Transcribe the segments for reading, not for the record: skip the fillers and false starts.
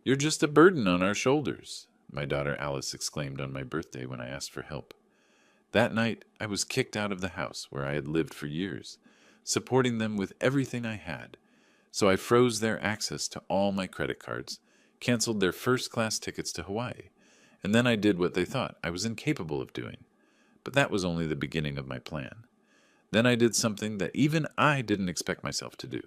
"You're just a burden on our shoulders," my daughter Alice exclaimed on my birthday when I asked for help. That night, I was kicked out of the house where I had lived for years, supporting them with everything I had. So I froze their access to all my credit cards, canceled their first-class tickets to Hawaii, and then I did what they thought I was incapable of doing. But that was only the beginning of my plan. Then I did something that even I didn't expect myself to do.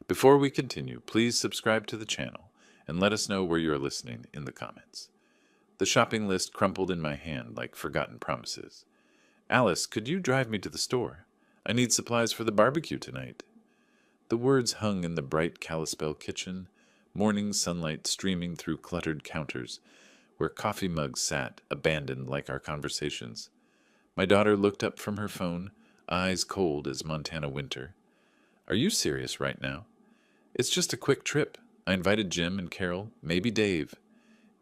Before we continue, please subscribe to the channel and let us know where you are listening in the comments. The shopping list crumpled in my hand like forgotten promises. "Alice, could you drive me to the store? I need supplies for the barbecue tonight." The words hung in the bright Kalispell kitchen, morning sunlight streaming through cluttered counters, where coffee mugs sat, abandoned like our conversations. My daughter looked up from her phone, eyes cold as Montana winter. "Are you serious right now?" "It's just a quick trip. I invited Jim and Carol, maybe Dave."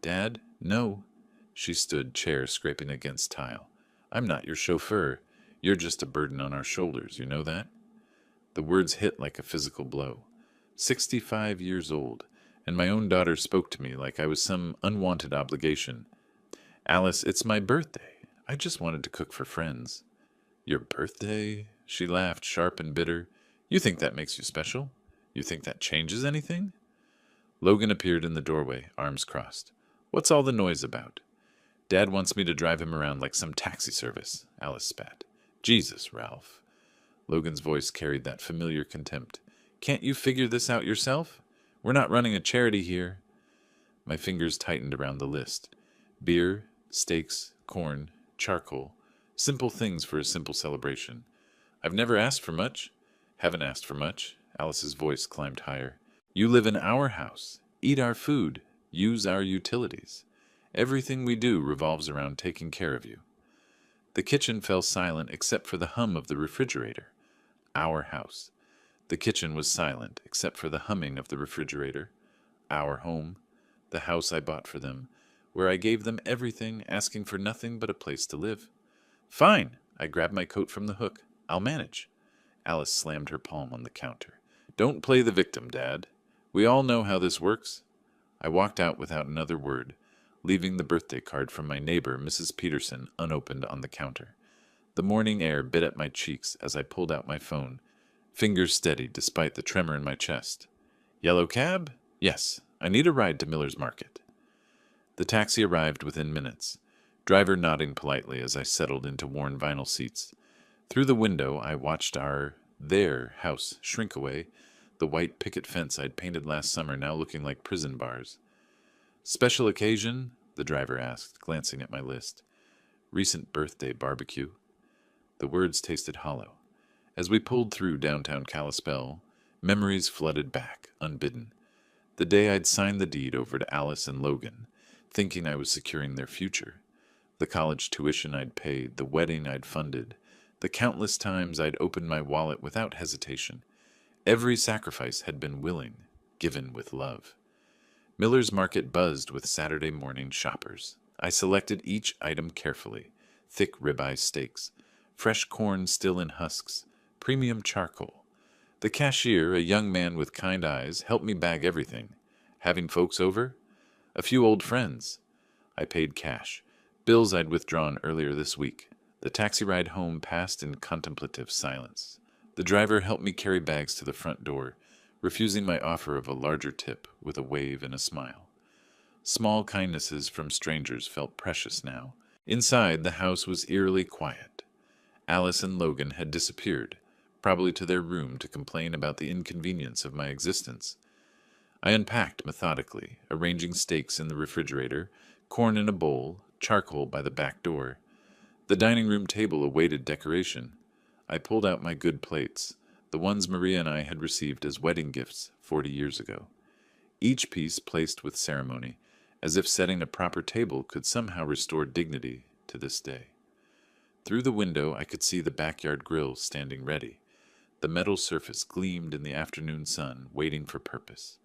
"Dad, no." She stood, chair scraping against tile. "I'm not your chauffeur. You're just a burden on our shoulders, you know that?" The words hit like a physical blow. 65 years old, and my own daughter spoke to me like I was some unwanted obligation. "Alice, it's my birthday. I just wanted to cook for friends." "Your birthday?" She laughed, sharp and bitter. "You think that makes you special? You think that changes anything?" Logan appeared in the doorway, arms crossed. "What's all the noise about?" "Dad wants me to drive him around like some taxi service," Alice spat. "Jesus, Ralph." Logan's voice carried that familiar contempt. "Can't you figure this out yourself? We're not running a charity here." My fingers tightened around the list. Beer, steaks, corn, charcoal. Simple things for a simple celebration. "I've never asked for much." "Haven't asked for much." Alice's voice climbed higher. "You live in our house, eat our food, use our utilities. Everything we do revolves around taking care of you." The kitchen fell silent except for the hum of the refrigerator. Our house. The kitchen was silent except for the humming of the refrigerator. Our home. The house I bought for them, where I gave them everything, asking for nothing but a place to live. "Fine." I grabbed my coat from the hook. "I'll manage." Alice slammed her palm on the counter. "Don't play the victim, Dad. We all know how this works." I walked out without another word, leaving the birthday card from my neighbor, Mrs. Peterson, unopened on the counter. The morning air bit at my cheeks as I pulled out my phone, fingers steady despite the tremor in my chest. "Yellow cab? Yes, I need a ride to Miller's Market." The taxi arrived within minutes, driver nodding politely as I settled into worn vinyl seats. Through the window, I watched their house shrink away, the white picket fence I'd painted last summer now looking like prison bars. "Special occasion?" the driver asked, glancing at my list. "Recent birthday barbecue." The words tasted hollow. As we pulled through downtown Kalispell, memories flooded back, unbidden. The day I'd signed the deed over to Alice and Logan, thinking I was securing their future. The college tuition I'd paid, the wedding I'd funded, the countless times I'd opened my wallet without hesitation. Every sacrifice had been willing, given with love. Miller's Market buzzed with Saturday morning shoppers. I selected each item carefully. Thick ribeye steaks, fresh corn still in husks, premium charcoal. The cashier, a young man with kind eyes, helped me bag everything. Having folks over? A few old friends. I paid cash, bills I'd withdrawn earlier this week. The taxi ride home passed in contemplative silence. The driver helped me carry bags to the front door, refusing my offer of a larger tip with a wave and a smile. Small kindnesses from strangers felt precious now. Inside, the house was eerily quiet. Alice and Logan had disappeared, probably to their room to complain about the inconvenience of my existence. I unpacked methodically, arranging steaks in the refrigerator, corn in a bowl, charcoal by the back door. The dining room table awaited decoration. I pulled out my good plates, the ones Maria and I had received as wedding gifts 40 years ago. Each piece placed with ceremony, as if setting a proper table could somehow restore dignity to this day. Through the window I could see the backyard grill standing ready. The metal surface gleamed in the afternoon sun, waiting for purpose.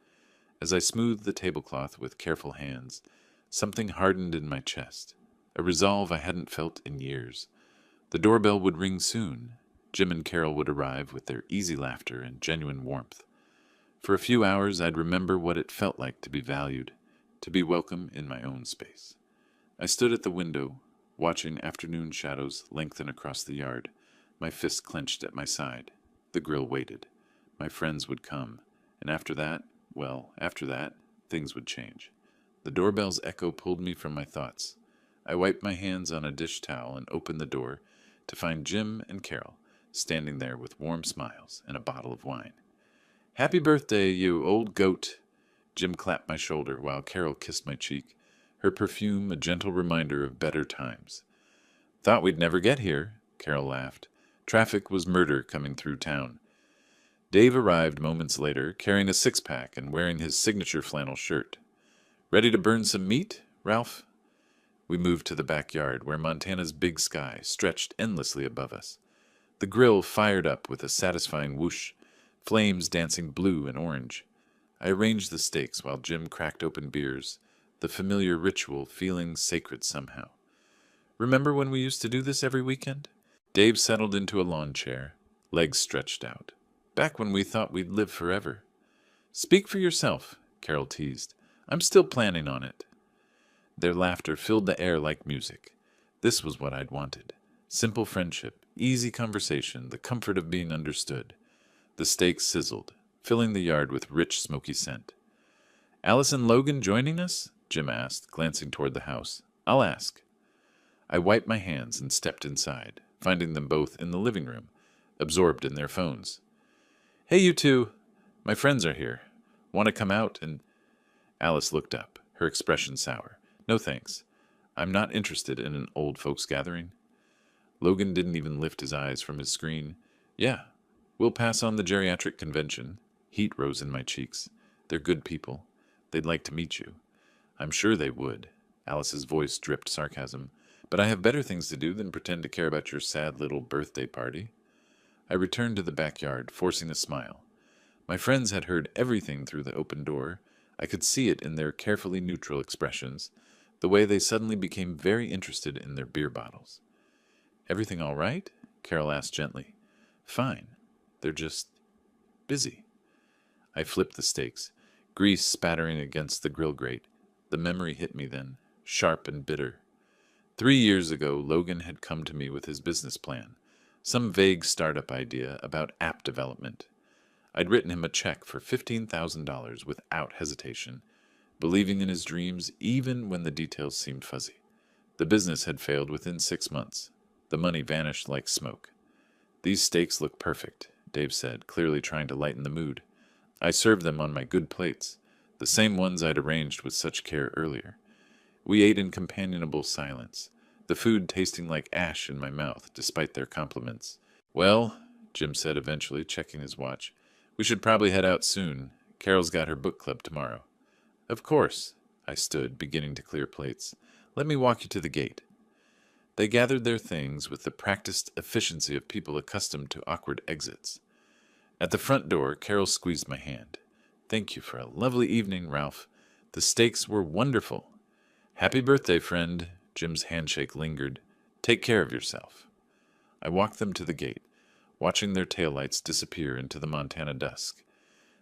As I smoothed the tablecloth with careful hands, something hardened in my chest, a resolve I hadn't felt in years. The doorbell would ring soon. Jim and Carol would arrive with their easy laughter and genuine warmth. For a few hours, I'd remember what it felt like to be valued, to be welcome in my own space. I stood at the window, watching afternoon shadows lengthen across the yard, my fist clenched at my side. The grill waited. My friends would come, and after that, things would change. The doorbell's echo pulled me from my thoughts. I wiped my hands on a dish towel and opened the door to find Jim and Carol standing there with warm smiles and a bottle of wine. "Happy birthday, you old goat!" Jim clapped my shoulder while Carol kissed my cheek, her perfume a gentle reminder of better times. "Thought we'd never get here," Carol laughed. Traffic was murder coming through town. Dave arrived moments later, carrying a six-pack and wearing his signature flannel shirt. "Ready to burn some meat, Ralph?" We moved to the backyard, where Montana's big sky stretched endlessly above us. The grill fired up with a satisfying whoosh, flames dancing blue and orange. I arranged the steaks while Jim cracked open beers, the familiar ritual feeling sacred somehow. "Remember when we used to do this every weekend?" Dave settled into a lawn chair, legs stretched out. "Back when we thought we'd live forever." "Speak for yourself," Carol teased. "I'm still planning on it." Their laughter filled the air like music. This was what I'd wanted. Simple friendship, easy conversation, the comfort of being understood. The steaks sizzled, filling the yard with rich, smoky scent. "Alice and Logan joining us?" Jim asked, glancing toward the house. "I'll ask." I wiped my hands and stepped inside, finding them both in the living room, absorbed in their phones. "Hey, you two. My friends are here. Want to come out and—" Alice looked up, her expression sour. "No thanks. I'm not interested in an old folks gathering." Logan didn't even lift his eyes from his screen. "Yeah, we'll pass on the geriatric convention." Heat rose in my cheeks. "They're good people. They'd like to meet you." "I'm sure they would." Alice's voice dripped sarcasm. "But I have better things to do than pretend to care about your sad little birthday party." I returned to the backyard, forcing a smile. My friends had heard everything through the open door. I could see it in their carefully neutral expressions, the way they suddenly became very interested in their beer bottles. "Everything all right?" Carol asked gently. "Fine. They're just busy." I flipped the steaks, grease spattering against the grill grate. The memory hit me then, sharp and bitter. 3 years ago, Logan had come to me with his business plan, some vague startup idea about app development. I'd written him a check for $15,000 without hesitation, believing in his dreams even when the details seemed fuzzy. The business had failed within 6 months. The money vanished like smoke. "These steaks look perfect," Dave said, clearly trying to lighten the mood. I served them on my good plates, the same ones I'd arranged with such care earlier. We ate in companionable silence, the food tasting like ash in my mouth, despite their compliments. "Well," Jim said eventually, checking his watch, "we should probably head out soon. Carol's got her book club tomorrow." "Of course." I stood, beginning to clear plates. "Let me walk you to the gate." They gathered their things with the practiced efficiency of people accustomed to awkward exits. At the front door, Carol squeezed my hand. "Thank you for a lovely evening, Ralph. The steaks were wonderful." "Happy birthday, friend." Jim's handshake lingered. "Take care of yourself." I walked them to the gate, watching their taillights disappear into the Montana dusk.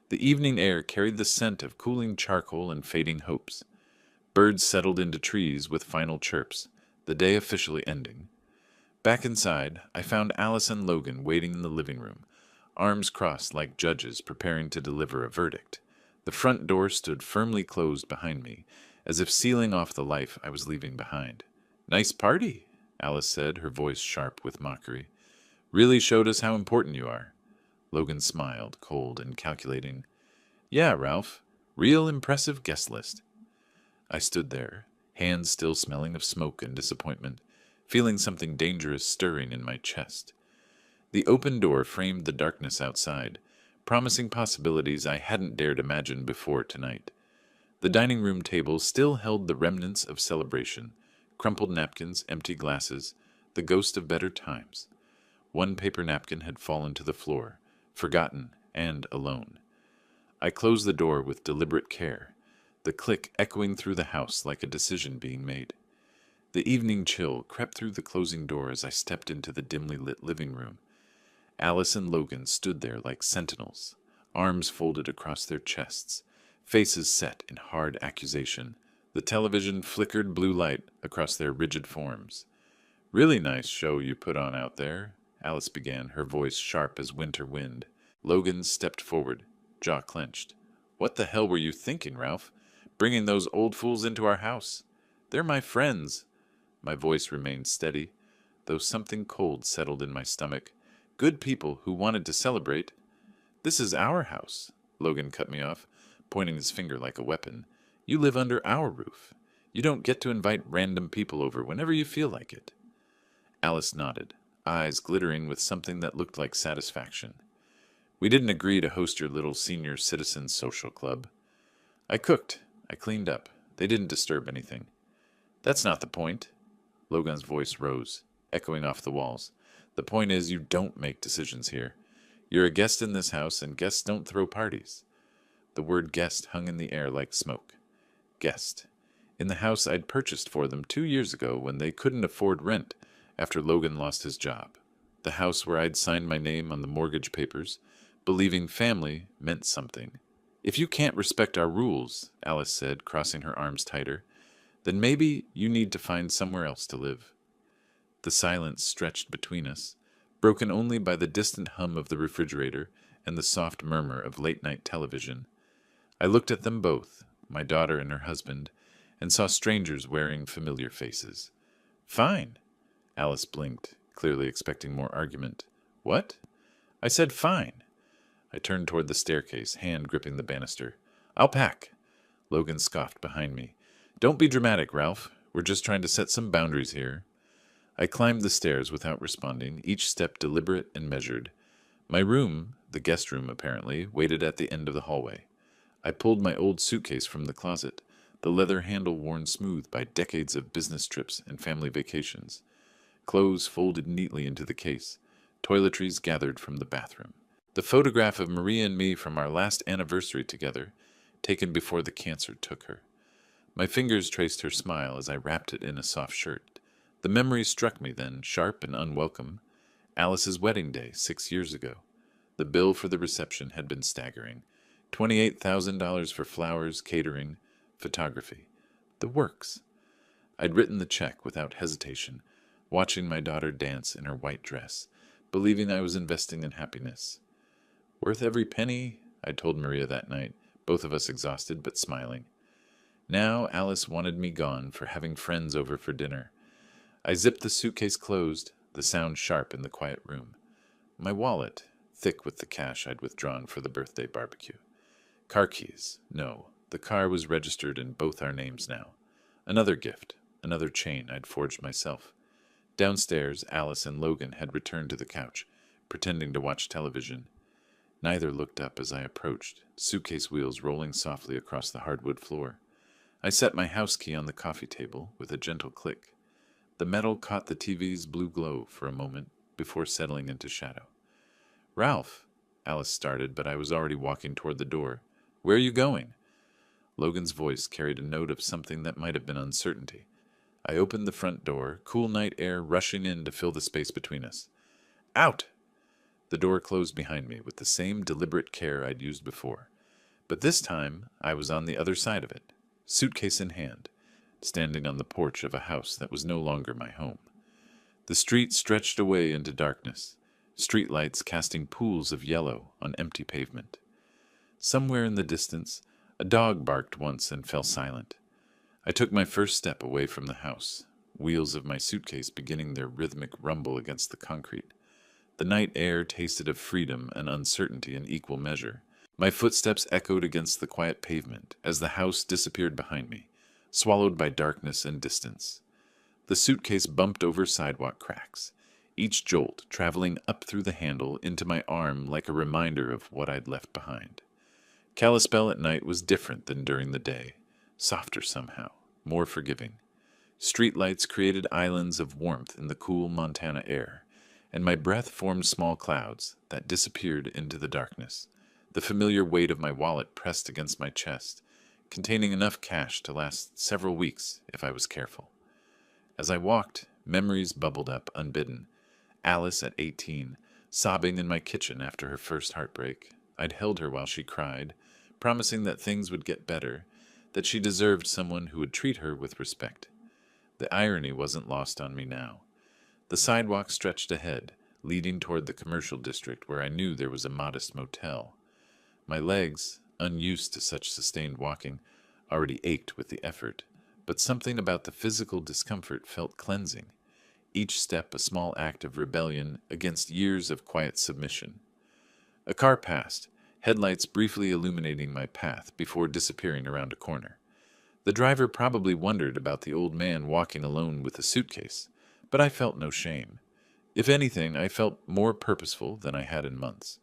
The evening air carried the scent of cooling charcoal and fading hopes. Birds settled into trees with final chirps, the day officially ending. Back inside, I found Alice and Logan waiting in the living room, arms crossed like judges preparing to deliver a verdict. The front door stood firmly closed behind me, as if sealing off the life I was leaving behind. "Nice party," Alice said, her voice sharp with mockery. "Really showed us how important you are." Logan smiled, cold and calculating. "Yeah, Ralph. Real impressive guest list." I stood there, hands still smelling of smoke and disappointment, feeling something dangerous stirring in my chest. The open door framed the darkness outside, promising possibilities I hadn't dared imagine before tonight. The dining room table still held the remnants of celebration, crumpled napkins, empty glasses, the ghost of better times. One paper napkin had fallen to the floor, forgotten and alone. I closed the door with deliberate care, the click echoing through the house like a decision being made. The evening chill crept through the closing door as I stepped into the dimly lit living room. Alice and Logan stood there like sentinels, arms folded across their chests, faces set in hard accusation. The television flickered blue light across their rigid forms. "Really nice show you put on out there," Alice began, her voice sharp as winter wind. Logan stepped forward, jaw clenched. "What the hell were you thinking, Ralph? Bringing those old fools into our house? They're my friends." My voice remained steady, though something cold settled in my stomach. "Good people who wanted to celebrate." "This is our house," Logan cut me off, pointing his finger like a weapon. "You live under our roof. You don't get to invite random people over whenever you feel like it." Alice nodded, eyes glittering with something that looked like satisfaction. "We didn't agree to host your little senior citizen social club. I cooked. I cleaned up. They didn't disturb anything." "That's not the point." Logan's voice rose, echoing off the walls. "The point is you don't make decisions here. You're a guest in this house, and guests don't throw parties." The word guest hung in the air like smoke. Guest. In the house I'd purchased for them 2 years ago when they couldn't afford rent after Logan lost his job. The house where I'd signed my name on the mortgage papers, believing family meant something. "If you can't respect our rules," Alice said, crossing her arms tighter, "then maybe you need to find somewhere else to live." The silence stretched between us, broken only by the distant hum of the refrigerator and the soft murmur of late-night television. I looked at them both, my daughter and her husband, and saw strangers wearing familiar faces. "Fine." Alice blinked, clearly expecting more argument. "What?" "I said fine." I turned toward the staircase, hand gripping the banister. "I'll pack." Logan scoffed behind me. "Don't be dramatic, Ralph. We're just trying to set some boundaries here." I climbed the stairs without responding, each step deliberate and measured. My room, the guest room apparently, waited at the end of the hallway. I pulled my old suitcase from the closet, the leather handle worn smooth by decades of business trips and family vacations. Clothes folded neatly into the case, toiletries gathered from the bathroom. The photograph of Maria and me from our last anniversary together, taken before the cancer took her. My fingers traced her smile as I wrapped it in a soft shirt. The memory struck me then, sharp and unwelcome. Alice's wedding day 6 years ago. The bill for the reception had been staggering. $28,000 for flowers, catering, photography. The works. I'd written the check without hesitation, watching my daughter dance in her white dress, believing I was investing in happiness. "Worth every penny," I told Maria that night, both of us exhausted but smiling. Now Alice wanted me gone for having friends over for dinner. I zipped the suitcase closed, the sound sharp in the quiet room. My wallet, thick with the cash I'd withdrawn for the birthday barbecue. Car keys. No, the car was registered in both our names now. Another gift, another chain I'd forged myself. Downstairs, Alice and Logan had returned to the couch, pretending to watch television. Neither looked up as I approached, suitcase wheels rolling softly across the hardwood floor. I set my house key on the coffee table with a gentle click. The metal caught the TV's blue glow for a moment before settling into shadow. "Ralph," Alice started, but I was already walking toward the door. "Where are you going?" Logan's voice carried a note of something that might have been uncertainty. I opened the front door, cool night air rushing in to fill the space between us. "Out!" The door closed behind me with the same deliberate care I'd used before. But this time I was on the other side of it, suitcase in hand, standing on the porch of a house that was no longer my home. The street stretched away into darkness, streetlights casting pools of yellow on empty pavement. Somewhere in the distance, a dog barked once and fell silent. I took my first step away from the house, wheels of my suitcase beginning their rhythmic rumble against the concrete. The night air tasted of freedom and uncertainty in equal measure. My footsteps echoed against the quiet pavement as the house disappeared behind me, swallowed by darkness and distance. The suitcase bumped over sidewalk cracks, each jolt traveling up through the handle into my arm like a reminder of what I'd left behind. Kalispell at night was different than during the day, softer somehow, more forgiving. Streetlights created islands of warmth in the cool Montana air, and my breath formed small clouds that disappeared into the darkness. The familiar weight of my wallet pressed against my chest, containing enough cash to last several weeks if I was careful. As I walked, memories bubbled up unbidden. Alice at 18, sobbing in my kitchen after her first heartbreak. I'd held her while she cried, promising that things would get better, that she deserved someone who would treat her with respect. The irony wasn't lost on me now. The sidewalk stretched ahead, leading toward the commercial district where I knew there was a modest motel. My legs, unused to such sustained walking, already ached with the effort, but something about the physical discomfort felt cleansing, each step a small act of rebellion against years of quiet submission. A car passed, headlights briefly illuminating my path before disappearing around a corner. The driver probably wondered about the old man walking alone with a suitcase, but I felt no shame. If anything, I felt more purposeful than I had in months.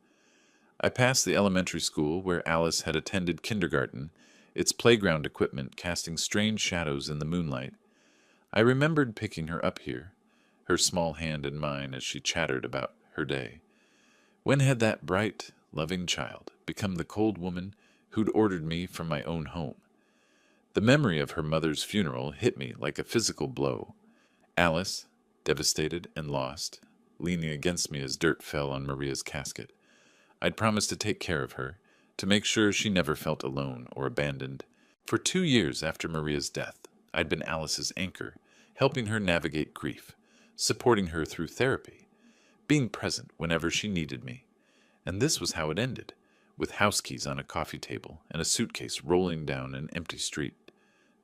I passed the elementary school where Alice had attended kindergarten, its playground equipment casting strange shadows in the moonlight. I remembered picking her up here, her small hand in mine as she chattered about her day. When had that bright, loving child become the cold woman who'd ordered me from my own home? The memory of her mother's funeral hit me like a physical blow. Alice, devastated and lost, leaning against me as dirt fell on Maria's casket. I'd promised to take care of her, to make sure she never felt alone or abandoned. For 2 years after Maria's death, I'd been Alice's anchor, helping her navigate grief, supporting her through therapy, being present whenever she needed me. And this was how it ended, with house keys on a coffee table and a suitcase rolling down an empty street.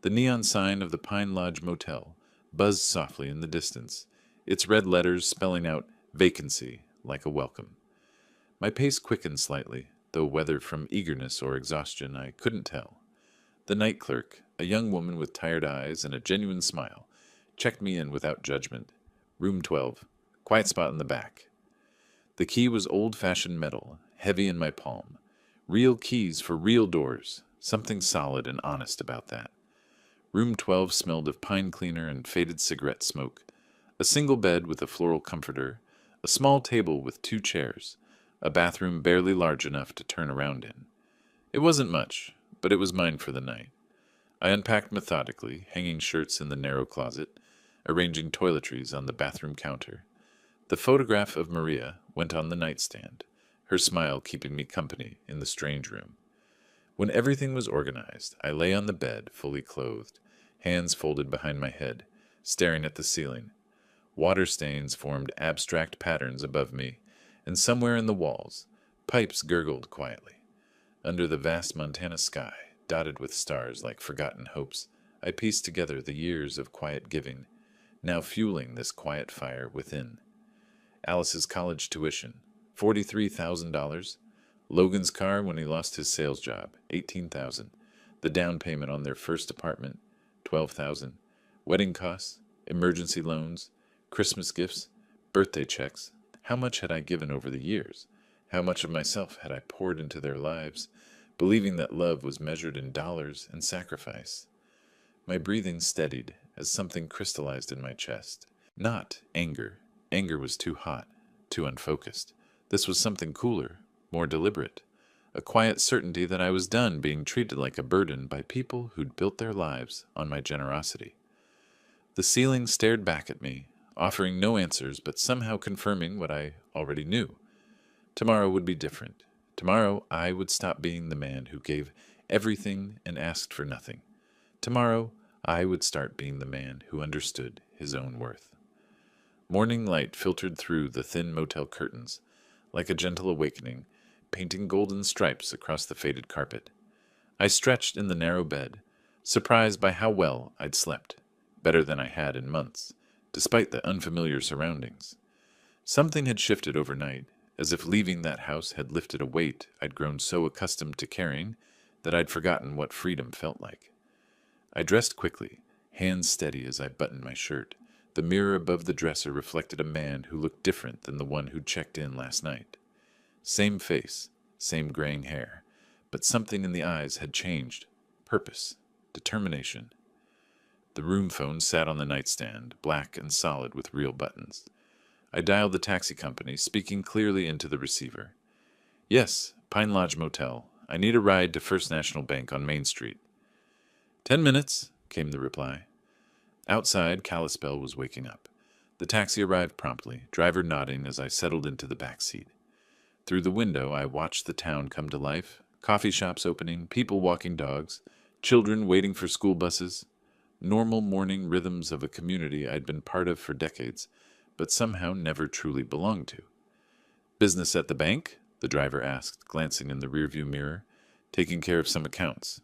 The neon sign of the Pine Lodge Motel buzzed softly in the distance, its red letters spelling out vacancy like a welcome. My pace quickened slightly, though whether from eagerness or exhaustion I couldn't tell. The night clerk, a young woman with tired eyes and a genuine smile, checked me in without judgment. Room 12. Quiet spot in the back. The key was old-fashioned metal, heavy in my palm. Real keys for real doors. Something solid and honest about that. Room 12 smelled of pine cleaner and faded cigarette smoke. A single bed with a floral comforter. A small table with 2 chairs. A bathroom barely large enough to turn around in. It wasn't much, but it was mine for the night. I unpacked methodically, hanging shirts in the narrow closet, arranging toiletries on the bathroom counter. The photograph of Maria went on the nightstand, her smile keeping me company in the strange room. When everything was organized, I lay on the bed, fully clothed, hands folded behind my head, staring at the ceiling. Water stains formed abstract patterns above me, and somewhere in the walls, pipes gurgled quietly. Under the vast Montana sky, dotted with stars like forgotten hopes, I pieced together the years of quiet giving, now fueling this quiet fire within. Alice's college tuition, $43,000. Logan's car when he lost his sales job, $18,000. The down payment on their first apartment, $12,000. Wedding costs, emergency loans, Christmas gifts, birthday checks. How much had I given over the years? How much of myself had I poured into their lives, believing that love was measured in dollars and sacrifice? My breathing steadied as something crystallized in my chest. Not anger. Anger was too hot, too unfocused. This was something cooler, more deliberate. A quiet certainty that I was done being treated like a burden by people who'd built their lives on my generosity. The ceiling stared back at me, offering no answers but somehow confirming what I already knew. Tomorrow would be different. Tomorrow I would stop being the man who gave everything and asked for nothing. Tomorrow I would start being the man who understood his own worth. Morning light filtered through the thin motel curtains, like a gentle awakening, painting golden stripes across the faded carpet. I stretched in the narrow bed, surprised by how well I'd slept, better than I had in months, despite the unfamiliar surroundings. Something had shifted overnight, as if leaving that house had lifted a weight I'd grown so accustomed to carrying that I'd forgotten what freedom felt like. I dressed quickly, hands steady as I buttoned my shirt. The mirror above the dresser reflected a man who looked different than the one who'd checked in last night. Same face, same graying hair, but something in the eyes had changed. Purpose, determination. The room phone sat on the nightstand, black and solid with real buttons. I dialed the taxi company, speaking clearly into the receiver. Yes, Pine Lodge Motel. I need a ride to First National Bank on Main Street. 10 minutes, came the reply. Outside, Kalispell was waking up. The taxi arrived promptly, driver nodding as I settled into the back seat. Through the window, I watched the town come to life, coffee shops opening, people walking dogs, children waiting for school buses, normal morning rhythms of a community I'd been part of for decades, but somehow never truly belonged to. "Business at the bank?" the driver asked, glancing in the rearview mirror, taking care of some accounts.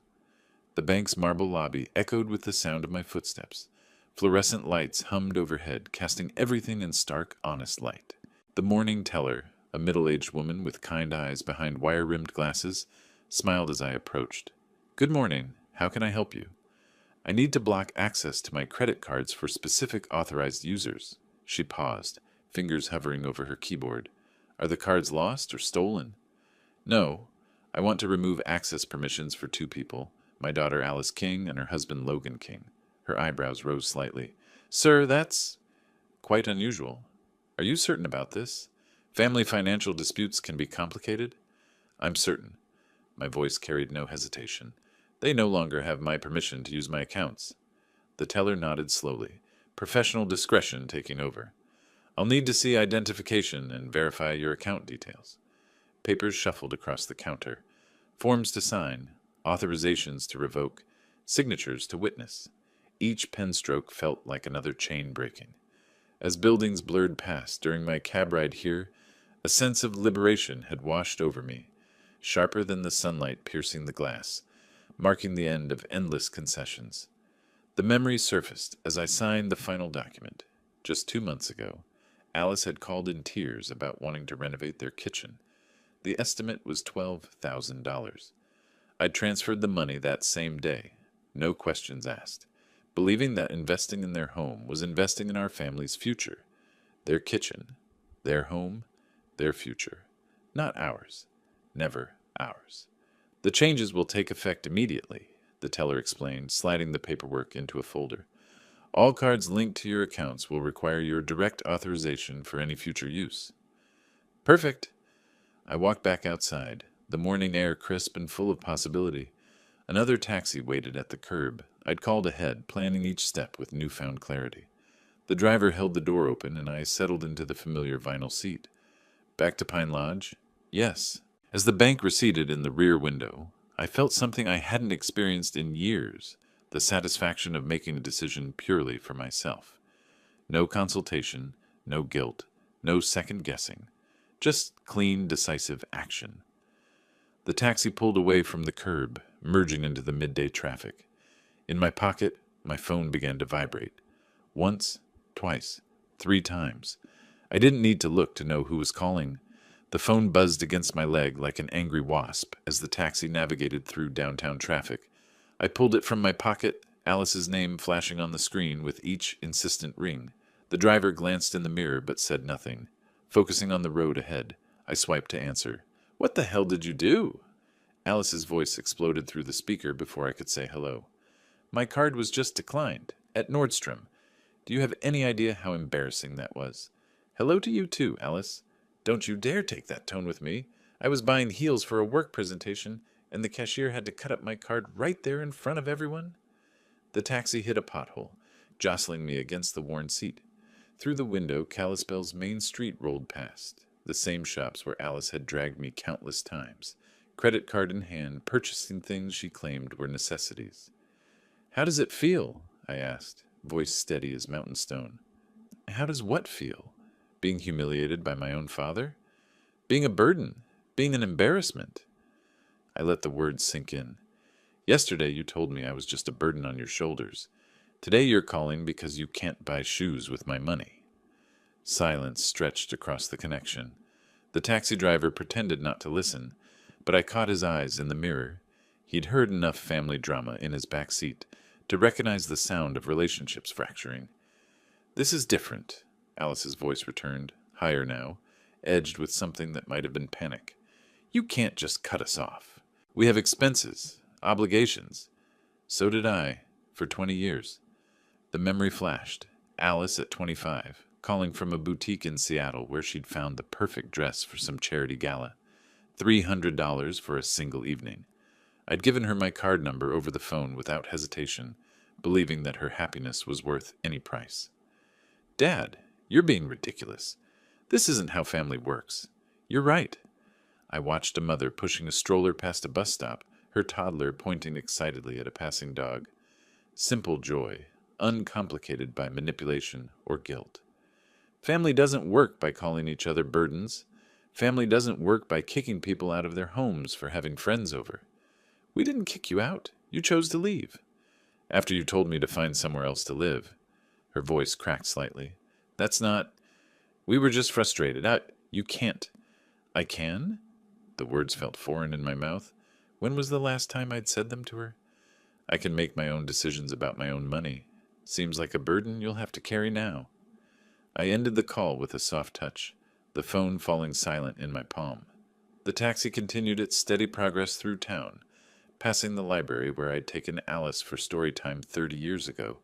The bank's marble lobby echoed with the sound of my footsteps. Fluorescent lights hummed overhead, casting everything in stark, honest light. The morning teller, a middle-aged woman with kind eyes behind wire-rimmed glasses, smiled as I approached. "Good morning. How can I help you?" "I need to block access to my credit cards for specific authorized users." She paused, fingers hovering over her keyboard. "Are the cards lost or stolen?" "No. I want to remove access permissions for two people, my daughter Alice King and her husband Logan King." Her eyebrows rose slightly. "Sir, that's quite unusual. Are you certain about this? Family financial disputes can be complicated." "I'm certain." My voice carried no hesitation. "They no longer have my permission to use my accounts." The teller nodded slowly, professional discretion taking over. "I'll need to see identification and verify your account details." Papers shuffled across the counter. Forms to sign, authorizations to revoke, signatures to witness. Each pen stroke felt like another chain breaking. As buildings blurred past during my cab ride here, a sense of liberation had washed over me, sharper than the sunlight piercing the glass, marking the end of endless concessions. The memory surfaced as I signed the final document. Just 2 months ago, Alice had called in tears about wanting to renovate their kitchen. The estimate was $12,000. I'd transferred the money that same day, no questions asked, believing that investing in their home was investing in our family's future. Their kitchen, their home, their future. Not ours. Never ours. "The changes will take effect immediately," the teller explained, sliding the paperwork into a folder. "All cards linked to your accounts will require your direct authorization for any future use." "Perfect." I walked back outside, the morning air crisp and full of possibility. Another taxi waited at the curb. I'd called ahead, planning each step with newfound clarity. The driver held the door open, and I settled into the familiar vinyl seat. "Back to Pine Lodge?" "Yes." As the bank receded in the rear window, I felt something I hadn't experienced in years, the satisfaction of making a decision purely for myself. No consultation, no guilt, no second-guessing. Just clean, decisive action. The taxi pulled away from the curb, merging into the midday traffic. In my pocket, my phone began to vibrate. Once, twice, 3 times. I didn't need to look to know who was calling. The phone buzzed against my leg like an angry wasp as the taxi navigated through downtown traffic. I pulled it from my pocket, Alice's name flashing on the screen with each insistent ring. The driver glanced in the mirror but said nothing. Focusing on the road ahead, I swiped to answer. "What the hell did you do?" Alice's voice exploded through the speaker before I could say hello. "My card was just declined, at Nordstrom. Do you have any idea how embarrassing that was? Hello to you too, Alice. Don't you dare take that tone with me. I was buying heels for a work presentation, and the cashier had to cut up my card right there in front of everyone." The taxi hit a pothole, jostling me against the worn seat. Through the window, Kalispell's main street rolled past, the same shops where Alice had dragged me countless times, credit card in hand, purchasing things she claimed were necessities. "How does it feel?" I asked, voice steady as mountain stone. "How does what feel? Being humiliated by my own father? Being a burden? Being an embarrassment?" I let the words sink in. "Yesterday you told me I was just a burden on your shoulders. Today you're calling because you can't buy shoes with my money." Silence stretched across the connection. The taxi driver pretended not to listen, but I caught his eyes in the mirror. He'd heard enough family drama in his back seat to recognize the sound of relationships fracturing. "This is different," Alice's voice returned, higher now, edged with something that might have been panic. "You can't just cut us off. We have expenses, obligations." So did I, for 20 years. The memory flashed. Alice at 25, calling from a boutique in Seattle where she'd found the perfect dress for some charity gala. $300 for a single evening. I'd given her my card number over the phone without hesitation, believing that her happiness was worth any price. "Dad, you're being ridiculous. This isn't how family works. You're right." I watched a mother pushing a stroller past a bus stop, her toddler pointing excitedly at a passing dog. Simple joy, uncomplicated by manipulation or guilt. Family doesn't work by calling each other burdens. Family doesn't work by kicking people out of their homes for having friends over. We didn't kick you out. You chose to leave. After you told me to find somewhere else to live. Her voice cracked slightly. That's not... We were just frustrated. You can't. I can? The words felt foreign in my mouth. When was the last time I'd said them to her? I can make my own decisions about my own money. Seems like a burden you'll have to carry now. I ended the call with a soft touch, the phone falling silent in my palm. The taxi continued its steady progress through town, passing the library where I'd taken Alice for story time 30 years ago,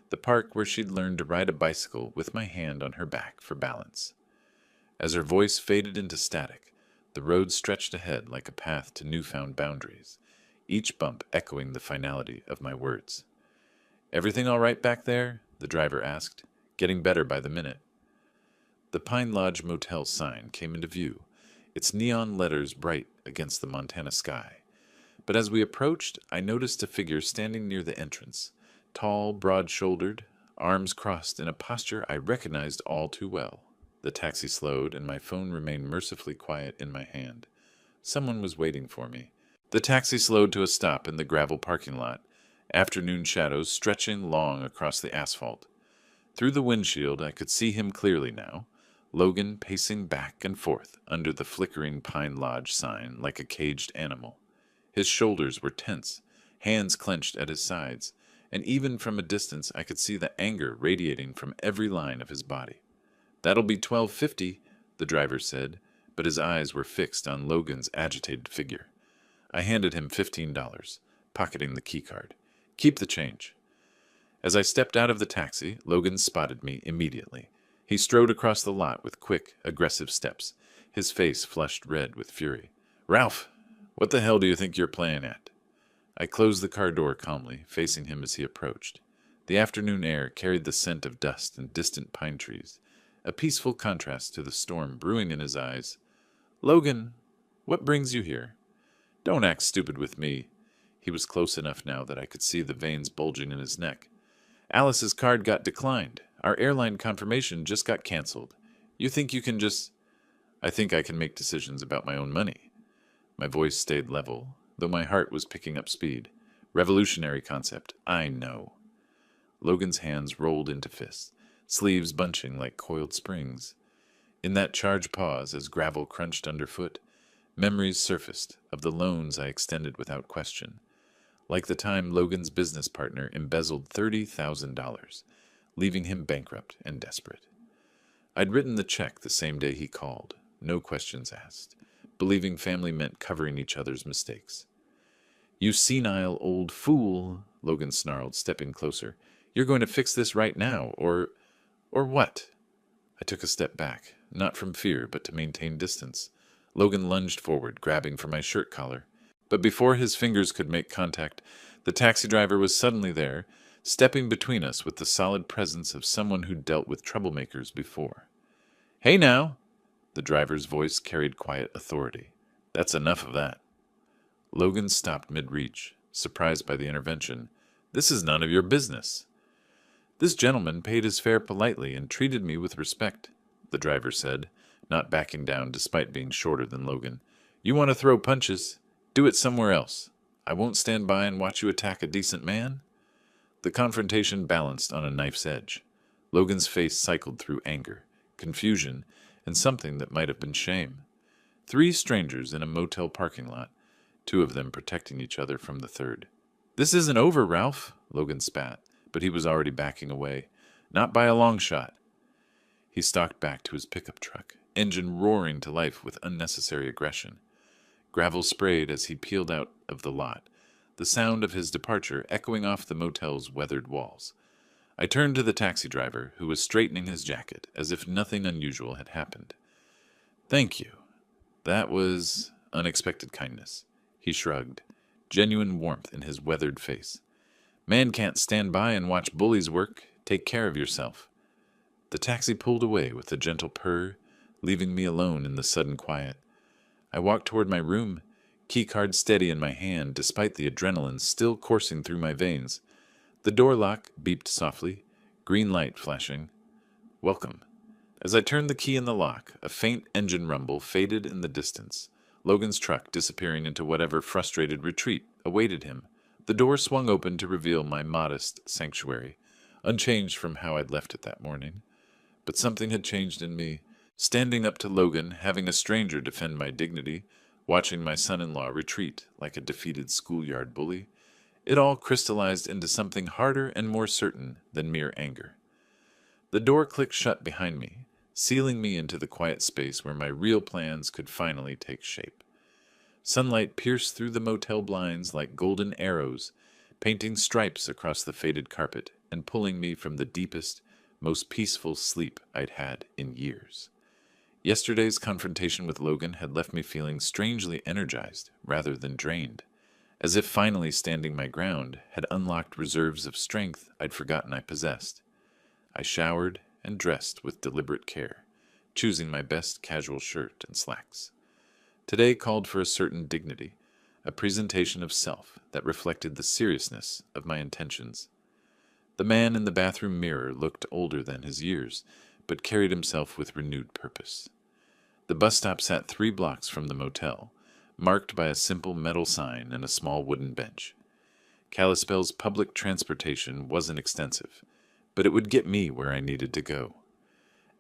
the park where she'd learned to ride a bicycle with my hand on her back for balance. As her voice faded into static, the road stretched ahead like a path to newfound boundaries, each bump echoing the finality of my words. Everything all right back there? The driver asked, getting better by the minute. The Pine Lodge Motel sign came into view, its neon letters bright against the Montana sky. But as we approached, I noticed a figure standing near the entrance, tall, broad-shouldered, arms crossed in a posture I recognized all too well. The taxi slowed, and my phone remained mercifully quiet in my hand. Someone was waiting for me. The taxi slowed to a stop in the gravel parking lot, afternoon shadows stretching long across the asphalt. Through the windshield, I could see him clearly now, Logan pacing back and forth under the flickering Pine Lodge sign like a caged animal. His shoulders were tense, hands clenched at his sides, and even from a distance I could see the anger radiating from every line of his body. "That'll be $12.50, the driver said, but his eyes were fixed on Logan's agitated figure. I handed him $15, pocketing the keycard. "Keep the change." As I stepped out of the taxi, Logan spotted me immediately. He strode across the lot with quick, aggressive steps, his face flushed red with fury. "Ralph, what the hell do you think you're playing at?" I closed the car door calmly, facing him as he approached. The afternoon air carried the scent of dust and distant pine trees, a peaceful contrast to the storm brewing in his eyes. "Logan, what brings you here?" "Don't act stupid with me." He was close enough now that I could see the veins bulging in his neck. "Alice's card got declined. Our airline confirmation just got canceled. You think you can just..." "I think I can make decisions about my own money." My voice stayed level, though my heart was picking up speed. Revolutionary concept, I know. Logan's hands rolled into fists, sleeves bunching like coiled springs. In that charged pause, as gravel crunched underfoot, memories surfaced of the loans I extended without question, like the time Logan's business partner embezzled $30,000, leaving him bankrupt and desperate. I'd written the check the same day he called, no questions asked, believing family meant covering each other's mistakes. "You senile old fool," Logan snarled, stepping closer. "You're going to fix this right now, or what?" I took a step back, not from fear, but to maintain distance. Logan lunged forward, grabbing for my shirt collar. But before his fingers could make contact, the taxi driver was suddenly there, stepping between us with the solid presence of someone who'd dealt with troublemakers before. "Hey now!" The driver's voice carried quiet authority. "That's enough of that." Logan stopped mid-reach, surprised by the intervention. "This is none of your business." "This gentleman paid his fare politely and treated me with respect," the driver said, not backing down despite being shorter than Logan. "You want to throw punches? Do it somewhere else. I won't stand by and watch you attack a decent man." The confrontation balanced on a knife's edge. Logan's face cycled through anger, confusion, and something that might have been shame. 3 strangers in a motel parking lot, 2 of them protecting each other from the third. "This isn't over, Ralph," Logan spat, but he was already backing away. "Not by a long shot." He stalked back to his pickup truck, engine roaring to life with unnecessary aggression. Gravel sprayed as he peeled out of the lot, the sound of his departure echoing off the motel's weathered walls. I turned to the taxi driver, who was straightening his jacket as if nothing unusual had happened. "Thank you. That was unexpected kindness." He shrugged, genuine warmth in his weathered face. "Man can't stand by and watch bullies work. Take care of yourself." The taxi pulled away with a gentle purr, leaving me alone in the sudden quiet. I walked toward my room, key card steady in my hand despite the adrenaline still coursing through my veins. The door lock beeped softly, green light flashing. Welcome. As I turned the key in the lock, a faint engine rumble faded in the distance, Logan's truck disappearing into whatever frustrated retreat awaited him. The door swung open to reveal my modest sanctuary, unchanged from how I'd left it that morning. But something had changed in me. Standing up to Logan, having a stranger defend my dignity, watching my son-in-law retreat like a defeated schoolyard bully, it all crystallized into something harder and more certain than mere anger. The door clicked shut behind me, sealing me into the quiet space where my real plans could finally take shape. Sunlight pierced through the motel blinds like golden arrows, painting stripes across the faded carpet and pulling me from the deepest, most peaceful sleep I'd had in years. Yesterday's confrontation with Logan had left me feeling strangely energized rather than drained, as if finally standing my ground had unlocked reserves of strength I'd forgotten I possessed. I showered and dressed with deliberate care, choosing my best casual shirt and slacks. Today called for a certain dignity, a presentation of self that reflected the seriousness of my intentions. The man in the bathroom mirror looked older than his years, but carried himself with renewed purpose. The bus stop sat 3 blocks from the motel, marked by a simple metal sign and a small wooden bench. Kalispell's public transportation wasn't extensive, but it would get me where I needed to go.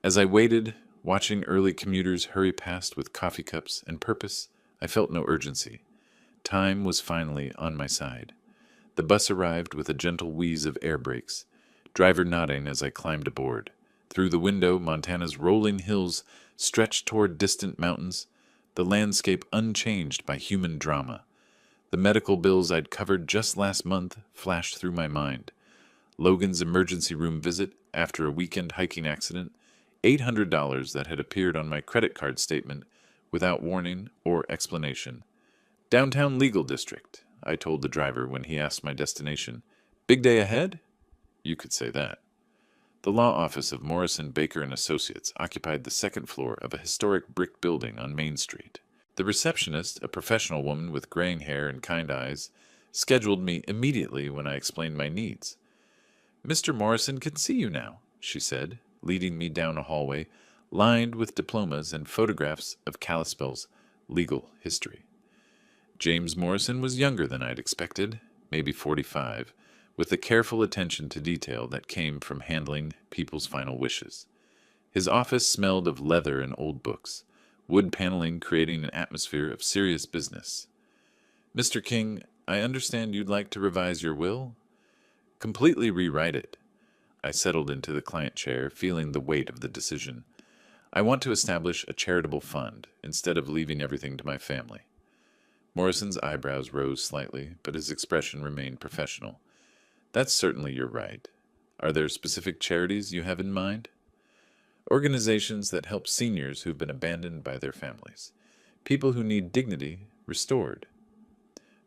As I waited, watching early commuters hurry past with coffee cups and purpose, I felt no urgency. Time was finally on my side. The bus arrived with a gentle wheeze of air brakes, driver nodding as I climbed aboard. Through the window, Montana's rolling hills stretched toward distant mountains, the landscape unchanged by human drama. The medical bills I'd covered just last month flashed through my mind. Logan's emergency room visit after a weekend hiking accident, $800 that had appeared on my credit card statement without warning or explanation. Downtown Legal District, I told the driver when he asked my destination. Big day ahead? You could say that. The law office of Morrison, Baker & Associates occupied the second floor of a historic brick building on Main Street. The receptionist, a professional woman with graying hair and kind eyes, scheduled me immediately when I explained my needs. Mr. Morrison can see you now, she said, leading me down a hallway lined with diplomas and photographs of Kalispell's legal history. James Morrison was younger than I'd expected, maybe 45, with the careful attention to detail that came from handling people's final wishes. His office smelled of leather and old books, wood paneling creating an atmosphere of serious business. Mr. King, I understand you'd like to revise your will? Completely rewrite it. I settled into the client chair, feeling the weight of the decision. I want to establish a charitable fund, instead of leaving everything to my family. Morrison's eyebrows rose slightly, but his expression remained professional. That's certainly your right. Are there specific charities you have in mind? Organizations that help seniors who've been abandoned by their families. People who need dignity restored.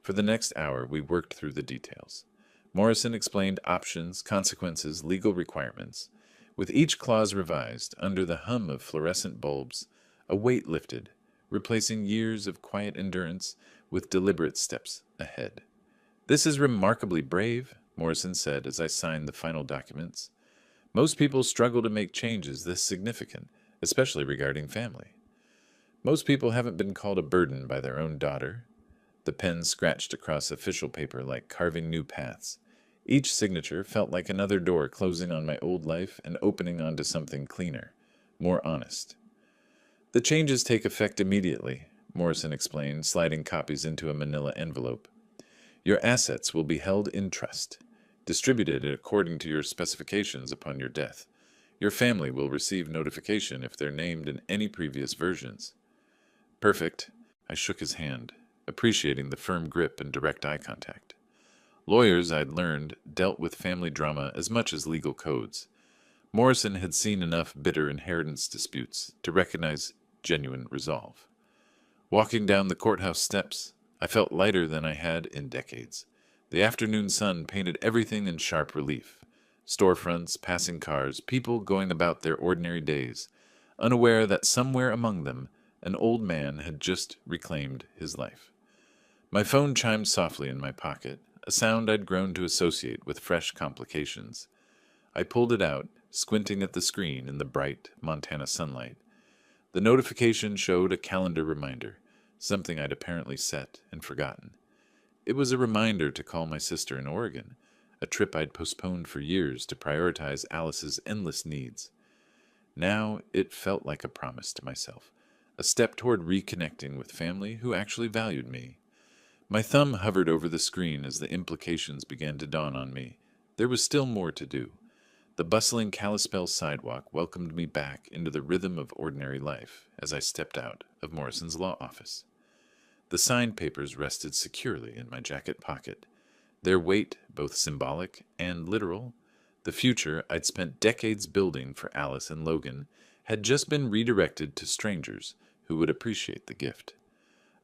For the next hour, we worked through the details. Morrison explained options, consequences, legal requirements. With each clause revised, under the hum of fluorescent bulbs, a weight lifted, replacing years of quiet endurance with deliberate steps ahead. This is remarkably brave, Morrison said as I signed the final documents. Most people struggle to make changes this significant, especially regarding family. Most people haven't been called a burden by their own daughter. The pen scratched across official paper like carving new paths. Each signature felt like another door closing on my old life and opening onto something cleaner, more honest. The changes take effect immediately, Morrison explained, sliding copies into a manila envelope. Your assets will be held in trust, distributed according to your specifications upon your death. Your family will receive notification if they're named in any previous versions. Perfect. I shook his hand, appreciating the firm grip and direct eye contact. Lawyers, I'd learned, dealt with family drama as much as legal codes. Morrison had seen enough bitter inheritance disputes to recognize genuine resolve. Walking down the courthouse steps, I felt lighter than I had in decades. The afternoon sun painted everything in sharp relief. Storefronts, passing cars, people going about their ordinary days, unaware that somewhere among them, An old man had just reclaimed his life. My phone chimed softly in my pocket, a sound I'd grown to associate with fresh complications. I pulled it out, squinting at the screen in the bright Montana sunlight. The notification showed a calendar reminder, something I'd apparently set and forgotten. It was a reminder to call my sister in Oregon, a trip I'd postponed for years to prioritize Alice's endless needs. Now it felt like a promise to myself, a step toward reconnecting with family who actually valued me. My thumb hovered over the screen as the implications began to dawn on me. There was still more to do. The bustling Kalispell sidewalk welcomed me back into the rhythm of ordinary life as I stepped out of Morrison's law office. The signed papers rested securely in my jacket pocket, their weight both symbolic and literal. The future I'd spent decades building for Alice and Logan had just been redirected to strangers who would appreciate the gift.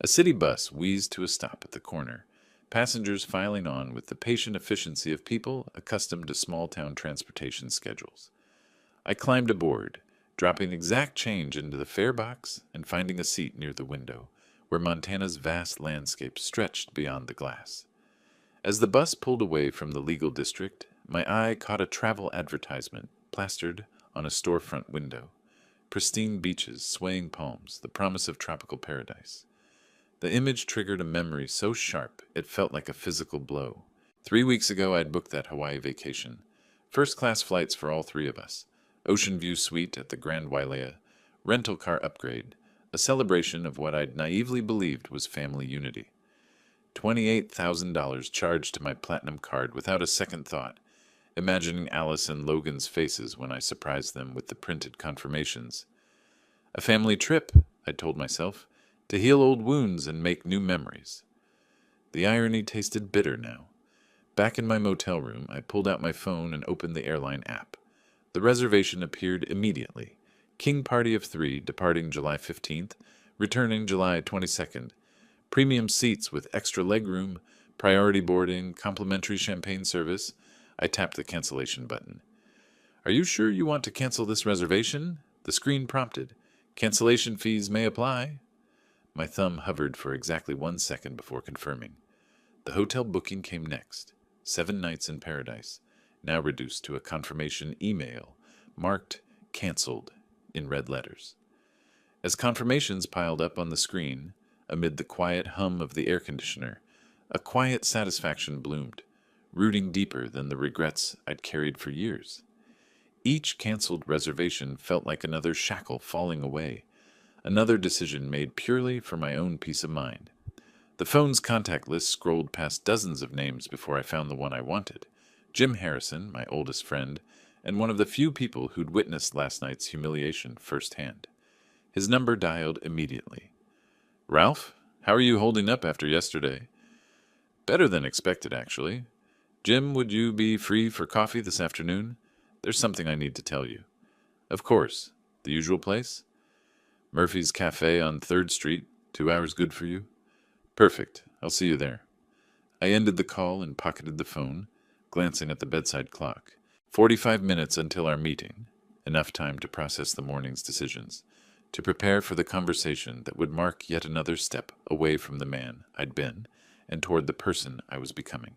A city bus wheezed to a stop at the corner, passengers filing on with the patient efficiency of people accustomed to small-town transportation schedules. I climbed aboard, dropping exact change into the fare box and finding a seat near the window, where Montana's vast landscape stretched beyond the glass. As the bus pulled away from the legal district, my eye caught a travel advertisement plastered on a storefront window. Pristine beaches, swaying palms, the promise of tropical paradise. The image triggered a memory so sharp it felt like a physical blow. 3 weeks ago I'd booked that Hawaii vacation. First-class flights for all three of us. Ocean view suite at the Grand Wailea. Rental car upgrade. A celebration of what I'd naively believed was family unity. $28,000 charged to my platinum card without a second thought, imagining Alice and Logan's faces when I surprised them with the printed confirmations. A family trip, I told myself, to heal old wounds and make new memories. The irony tasted bitter now. Back in my motel room, I pulled out my phone and opened the airline app. The reservation appeared immediately. King party of 3, departing July 15th, returning July 22nd. Premium seats with extra legroom, priority boarding, complimentary champagne service. I tapped the cancellation button. "Are you sure you want to cancel this reservation?" The screen prompted. "Cancellation fees may apply." My thumb hovered for exactly 1 second before confirming. The hotel booking came next. 7 nights in paradise, now reduced to a confirmation email, marked "Cancelled" in red letters. As confirmations piled up on the screen, amid the quiet hum of the air conditioner, a quiet satisfaction bloomed, rooting deeper than the regrets I'd carried for years. Each canceled reservation felt like another shackle falling away, another decision made purely for my own peace of mind. The phone's contact list scrolled past dozens of names before I found the one I wanted. Jim Harrison, my oldest friend, and one of the few people who'd witnessed last night's humiliation firsthand. His number dialed immediately. "Ralph, how are you holding up after yesterday?" "Better than expected, actually. Jim, would you be free for coffee this afternoon? There's something I need to tell you." "Of course. The usual place?" "Murphy's Cafe on 3rd Street. 2 hours good for you?" "Perfect. I'll see you there." I ended the call and pocketed the phone, glancing at the bedside clock. 45 minutes until our meeting. Enough time to process the morning's decisions, to prepare for the conversation that would mark yet another step away from the man I'd been and toward the person I was becoming.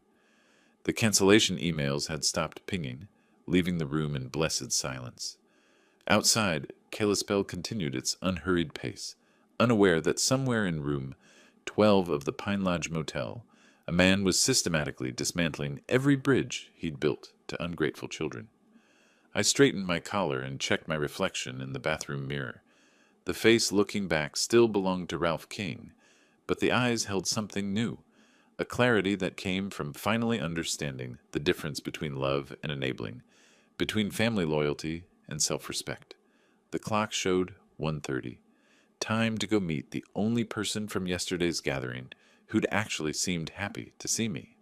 The cancellation emails had stopped pinging, leaving the room in blessed silence. Outside, Kalispell continued its unhurried pace, unaware that somewhere in room 12 of the Pine Lodge Motel, a man was systematically dismantling every bridge he'd built to ungrateful children. I straightened my collar and checked my reflection in the bathroom mirror. The face looking back still belonged to Ralph King, but the eyes held something new, a clarity that came from finally understanding the difference between love and enabling, between family loyalty and self-respect. The clock showed 1:30. Time to go meet the only person from yesterday's gathering who'd actually seemed happy to see me.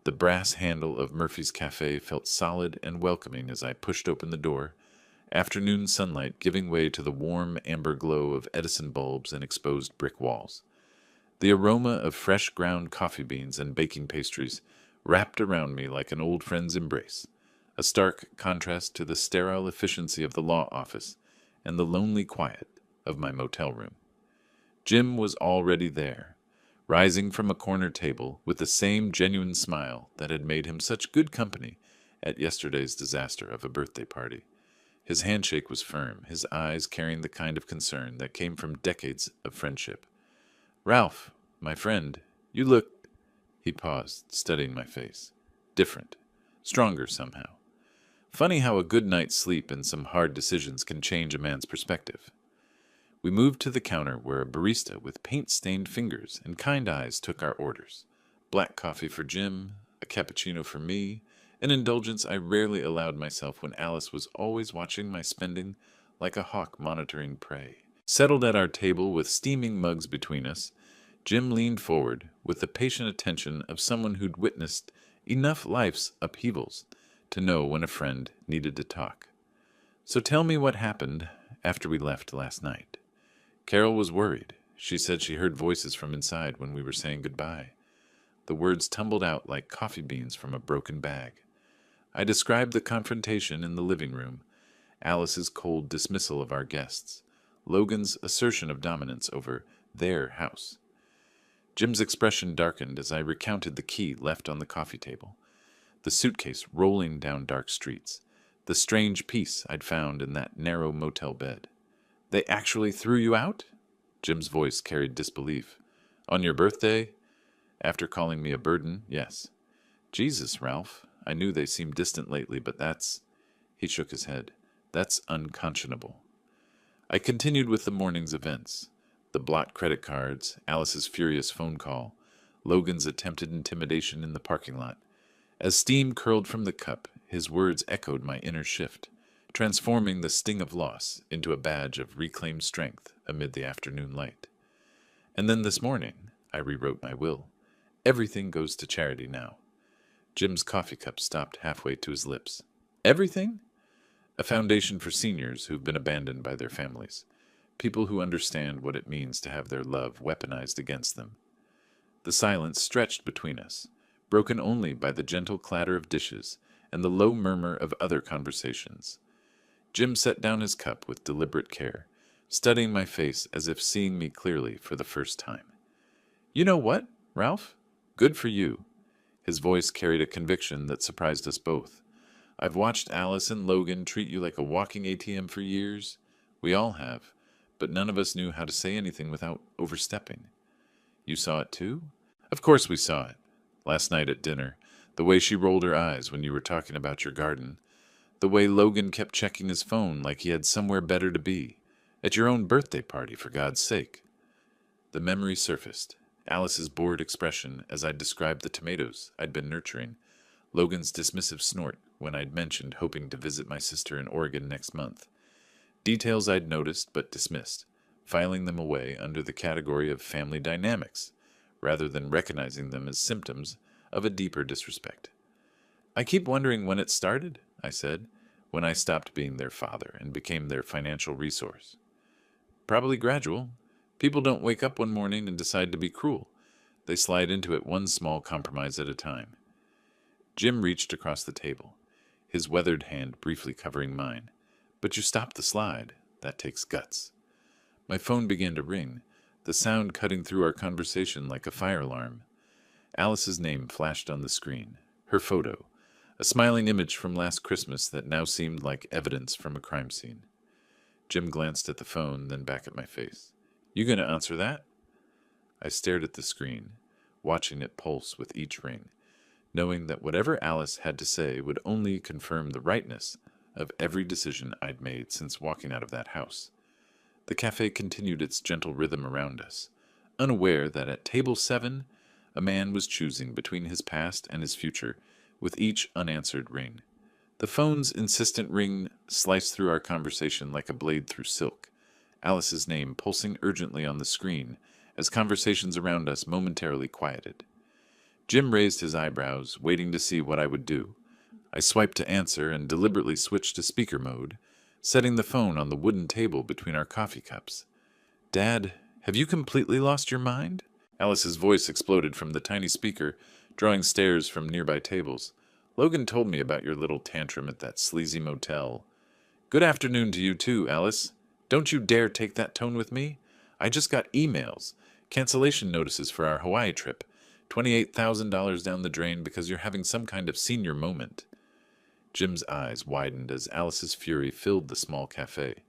The brass handle of Murphy's Cafe felt solid and welcoming as I pushed open the door, afternoon sunlight giving way to the warm amber glow of Edison bulbs and exposed brick walls. The aroma of fresh ground coffee beans and baking pastries wrapped around me like an old friend's embrace, a stark contrast to the sterile efficiency of the law office and the lonely quiet of my motel room. Jim was already there, rising from a corner table with the same genuine smile that had made him such good company at yesterday's disaster of a birthday party. His handshake was firm, his eyes carrying the kind of concern that came from decades of friendship. "Ralph, my friend, you look—" He paused, studying my face. "Different. Stronger somehow. Funny how a good night's sleep and some hard decisions can change a man's perspective." We moved to the counter where a barista with paint-stained fingers and kind eyes took our orders. Black coffee for Jim, a cappuccino for me, an indulgence I rarely allowed myself when Alice was always watching my spending like a hawk monitoring prey. Settled at our table with steaming mugs between us, Jim leaned forward with the patient attention of someone who'd witnessed enough life's upheavals to know when a friend needed to talk. "So tell me what happened after we left last night." Carol was worried. She said she heard voices from inside when we were saying goodbye. The words tumbled out like coffee beans from a broken bag. I described the confrontation in the living room, Alice's cold dismissal of our guests, Logan's assertion of dominance over their house. Jim's expression darkened as I recounted the key left on the coffee table, the suitcase rolling down dark streets, the strange peace I'd found in that narrow motel bed. "They actually threw you out?" Jim's voice carried disbelief. "On your birthday? After calling me a burden, yes." "Jesus, Ralph. I knew they seemed distant lately, but that's—" He shook his head. "That's unconscionable." I continued with the morning's events. The blocked credit cards, Alice's furious phone call, Logan's attempted intimidation in the parking lot. As steam curled from the cup, his words echoed my inner shift, transforming the sting of loss into a badge of reclaimed strength amid the afternoon light. And then this morning, I rewrote my will. Everything goes to charity now. Jim's coffee cup stopped halfway to his lips. "Everything?" "A foundation for seniors who've been abandoned by their families. People who understand what it means to have their love weaponized against them." The silence stretched between us, broken only by the gentle clatter of dishes and the low murmur of other conversations. Jim set down his cup with deliberate care, studying my face as if seeing me clearly for the first time. "You know what, Ralph? Good for you." His voice carried a conviction that surprised us both. "I've watched Alice and Logan treat you like a walking ATM for years. We all have, but none of us knew how to say anything without overstepping. You saw it too?" "Of course we saw it. Last night at dinner, the way she rolled her eyes when you were talking about your garden. The way Logan kept checking his phone like he had somewhere better to be. At your own birthday party, for God's sake." The memory surfaced. Alice's bored expression as I'd described the tomatoes I'd been nurturing. Logan's dismissive snort when I'd mentioned hoping to visit my sister in Oregon next month. Details I'd noticed but dismissed, filing them away under the category of family dynamics, rather than recognizing them as symptoms of a deeper disrespect. "I keep wondering when it started," I said, "when I stopped being their father and became their financial resource." "Probably gradual. People don't wake up one morning and decide to be cruel. They slide into it one small compromise at a time." Jim reached across the table, his weathered hand briefly covering mine. "But you stopped the slide. That takes guts." My phone began to ring, the sound cutting through our conversation like a fire alarm. Alice's name flashed on the screen, her photo, a smiling image from last Christmas that now seemed like evidence from a crime scene. Jim glanced at the phone, then back at my face. "You gonna answer that?" I stared at the screen, watching it pulse with each ring, knowing that whatever Alice had to say would only confirm the rightness of every decision I'd made since walking out of that house. The cafe continued its gentle rhythm around us, unaware that at table 7, a man was choosing between his past and his future with each unanswered ring. The phone's insistent ring sliced through our conversation like a blade through silk, Alice's name pulsing urgently on the screen as conversations around us momentarily quieted. Jim raised his eyebrows, waiting to see what I would do. I swiped to answer and deliberately switched to speaker mode, setting the phone on the wooden table between our coffee cups. "Dad, have you completely lost your mind?" Alice's voice exploded from the tiny speaker, drawing stares from nearby tables. "Logan told me about your little tantrum at that sleazy motel." "Good afternoon to you too, Alice. Don't you dare take that tone with me. I just got emails, cancellation notices for our Hawaii trip, $28,000 down the drain because you're having some kind of senior moment. Jim's eyes widened as Alice's fury filled the small cafe.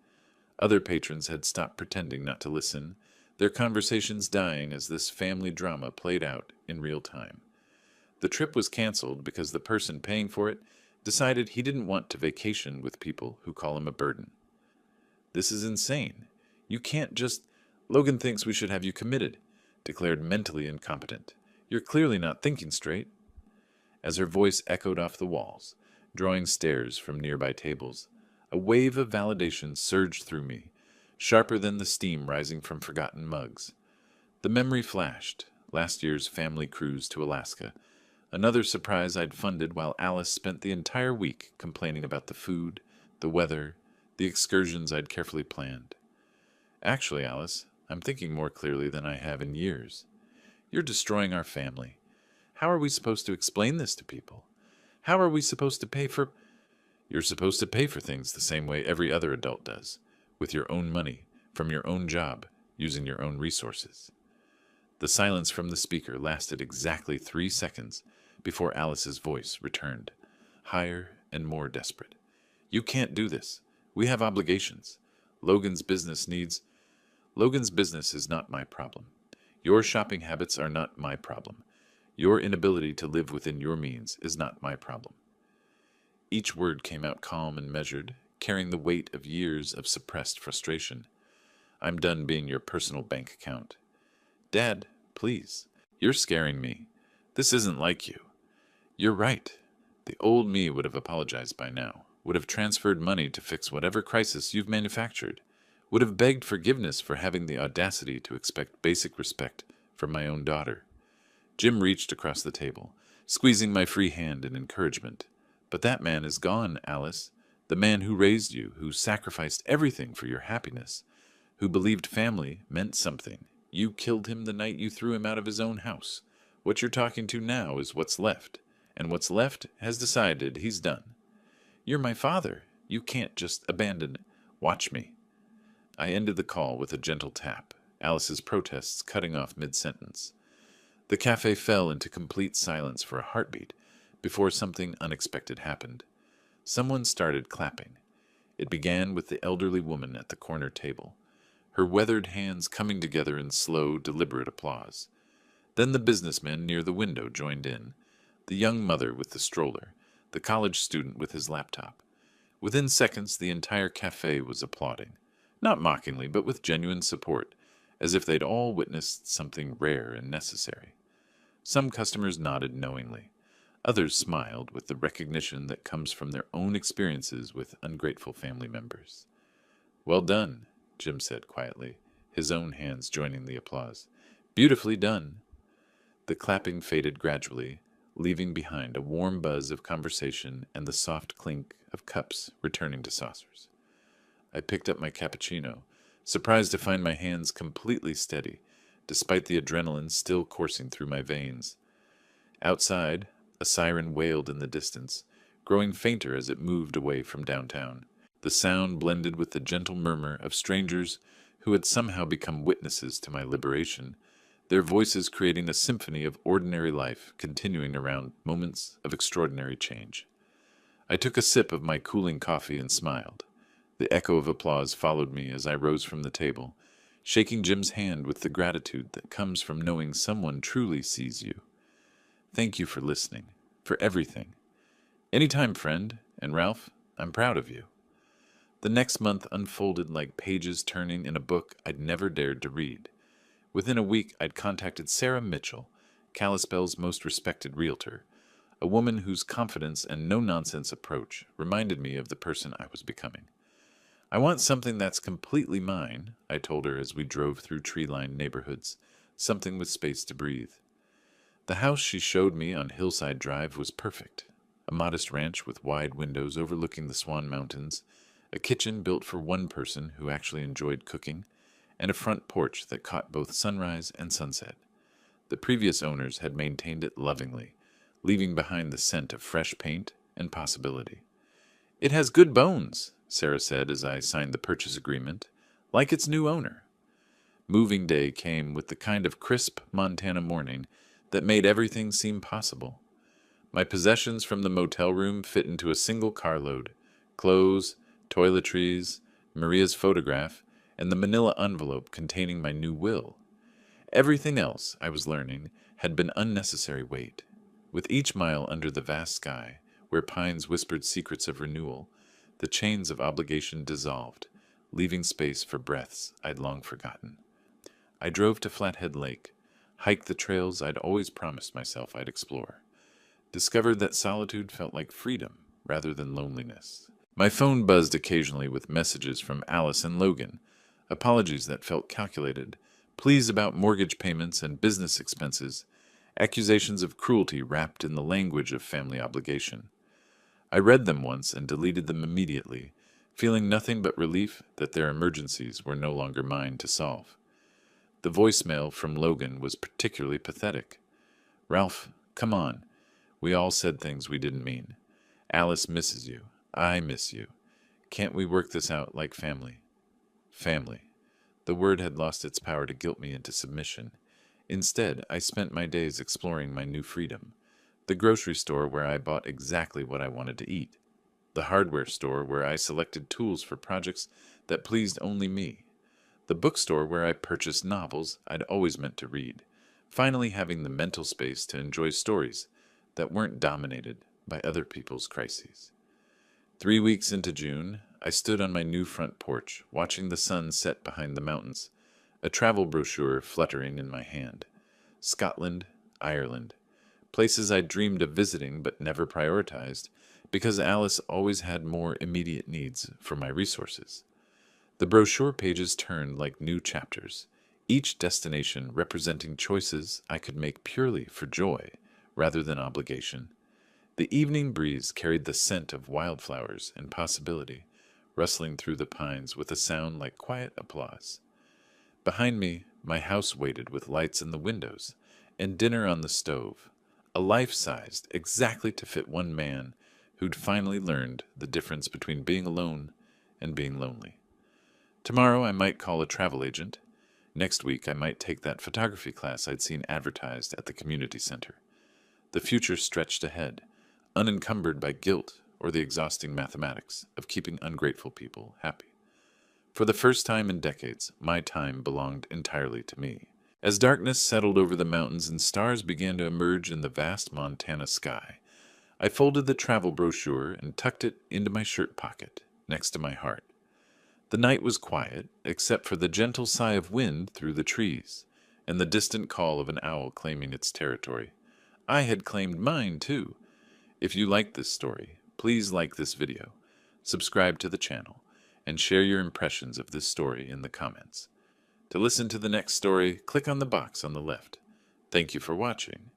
Other patrons had stopped pretending not to listen, their conversations dying as this family drama played out in real time. The trip was canceled because the person paying for it decided he didn't want to vacation with people who call him a burden. This is insane. You can't just... Logan thinks we should have you committed, declared mentally incompetent. You're clearly not thinking straight. As her voice echoed off the walls, drawing stares from nearby tables, a wave of validation surged through me, sharper than the steam rising from forgotten mugs. The memory flashed, last year's family cruise to Alaska, another surprise I'd funded while Alice spent the entire week complaining about the food, the weather, the excursions I'd carefully planned. Actually, Alice, I'm thinking more clearly than I have in years. You're destroying our family. How are we supposed to explain this to people? How are we supposed to pay for... You're supposed to pay for things the same way every other adult does, with your own money, from your own job, using your own resources. The silence from the speaker lasted exactly 3 seconds before Alice's voice returned, higher and more desperate. You can't do this. We have obligations. Logan's business is not my problem. Your shopping habits are not my problem. Your inability to live within your means is not my problem. Each word came out calm and measured, carrying the weight of years of suppressed frustration. I'm done being your personal bank account. Dad, please. You're scaring me. This isn't like you. You're right. The old me would have apologized by now, would have transferred money to fix whatever crisis you've manufactured, would have begged forgiveness for having the audacity to expect basic respect from my own daughter. Jim reached across the table, squeezing my free hand in encouragement. But that man is gone, Alice. The man who raised you, who sacrificed everything for your happiness, who believed family meant something. You killed him the night you threw him out of his own house. What you're talking to now is what's left, and what's left has decided he's done. You're my father. You can't just abandon it. Watch me. I ended the call with a gentle tap, Alice's protests cutting off mid-sentence. The cafe fell into complete silence for a heartbeat before something unexpected happened. Someone started clapping. It began with the elderly woman at the corner table, her weathered hands coming together in slow, deliberate applause. Then the businessman near the window joined in, the young mother with the stroller, the college student with his laptop. Within seconds, the entire cafe was applauding, not mockingly, but with genuine support, as if they'd all witnessed something rare and necessary. Some customers nodded knowingly. Others smiled with the recognition that comes from their own experiences with ungrateful family members. Well done, Jim said quietly, his own hands joining the applause. Beautifully done. The clapping faded gradually, leaving behind a warm buzz of conversation and the soft clink of cups returning to saucers. I picked up my cappuccino, surprised to find my hands completely steady, despite the adrenaline still coursing through my veins. Outside, a siren wailed in the distance, growing fainter as it moved away from downtown. The sound blended with the gentle murmur of strangers who had somehow become witnesses to my liberation, their voices creating a symphony of ordinary life continuing around moments of extraordinary change. I took a sip of my cooling coffee and smiled. The echo of applause followed me as I rose from the table, shaking Jim's hand with the gratitude that comes from knowing someone truly sees you. Thank you for listening, for everything. Anytime, friend, and Ralph, I'm proud of you. The next month unfolded like pages turning in a book I'd never dared to read. Within a week, I'd contacted Sarah Mitchell, Kalispell's most respected realtor, a woman whose confidence and no-nonsense approach reminded me of the person I was becoming. I want something that's completely mine, I told her as we drove through tree-lined neighborhoods, something with space to breathe. The house she showed me on Hillside Drive was perfect, a modest ranch with wide windows overlooking the Swan Mountains, a kitchen built for one person who actually enjoyed cooking, and a front porch that caught both sunrise and sunset. The previous owners had maintained it lovingly, leaving behind the scent of fresh paint and possibility. It has good bones, Sarah said as I signed the purchase agreement, like its new owner. Moving day came with the kind of crisp Montana morning that made everything seem possible. My possessions from the motel room fit into a single carload: clothes, toiletries, Maria's photograph, and the manila envelope containing my new will. Everything else, I was learning, had been unnecessary weight. With each mile under the vast sky, where pines whispered secrets of renewal, the chains of obligation dissolved, leaving space for breaths I'd long forgotten. I drove to Flathead Lake, hiked the trails I'd always promised myself I'd explore, discovered that solitude felt like freedom rather than loneliness. My phone buzzed occasionally with messages from Alice and Logan, apologies that felt calculated, pleas about mortgage payments and business expenses, accusations of cruelty wrapped in the language of family obligation. I read them once and deleted them immediately, feeling nothing but relief that their emergencies were no longer mine to solve. The voicemail from Logan was particularly pathetic. "Ralph, come on. We all said things we didn't mean. Alice misses you. I miss you. Can't we work this out like family?" Family. The word had lost its power to guilt me into submission. Instead, I spent my days exploring my new freedom. The grocery store where I bought exactly what I wanted to eat. The hardware store where I selected tools for projects that pleased only me. The bookstore where I purchased novels I'd always meant to read. Finally having the mental space to enjoy stories that weren't dominated by other people's crises. 3 weeks into June, I stood on my new front porch, watching the sun set behind the mountains, a travel brochure fluttering in my hand. Scotland, Ireland, places I'd dreamed of visiting but never prioritized, because Alice always had more immediate needs for my resources. The brochure pages turned like new chapters, each destination representing choices I could make purely for joy rather than obligation. The evening breeze carried the scent of wildflowers and possibility, rustling through the pines with a sound like quiet applause. Behind me, my house waited with lights in the windows and dinner on the stove, a life-sized, exactly to fit one man who'd finally learned the difference between being alone and being lonely. Tomorrow I might call a travel agent. Next week I might take that photography class I'd seen advertised at the community center. The future stretched ahead, unencumbered by guilt or the exhausting mathematics of keeping ungrateful people happy. For the first time in decades, my time belonged entirely to me. As darkness settled over the mountains and stars began to emerge in the vast Montana sky, I folded the travel brochure and tucked it into my shirt pocket, next to my heart. The night was quiet, except for the gentle sigh of wind through the trees, and the distant call of an owl claiming its territory. I had claimed mine, too. If you like this story, please like this video, subscribe to the channel, and share your impressions of this story in the comments. To listen to the next story, click on the box on the left. Thank you for watching,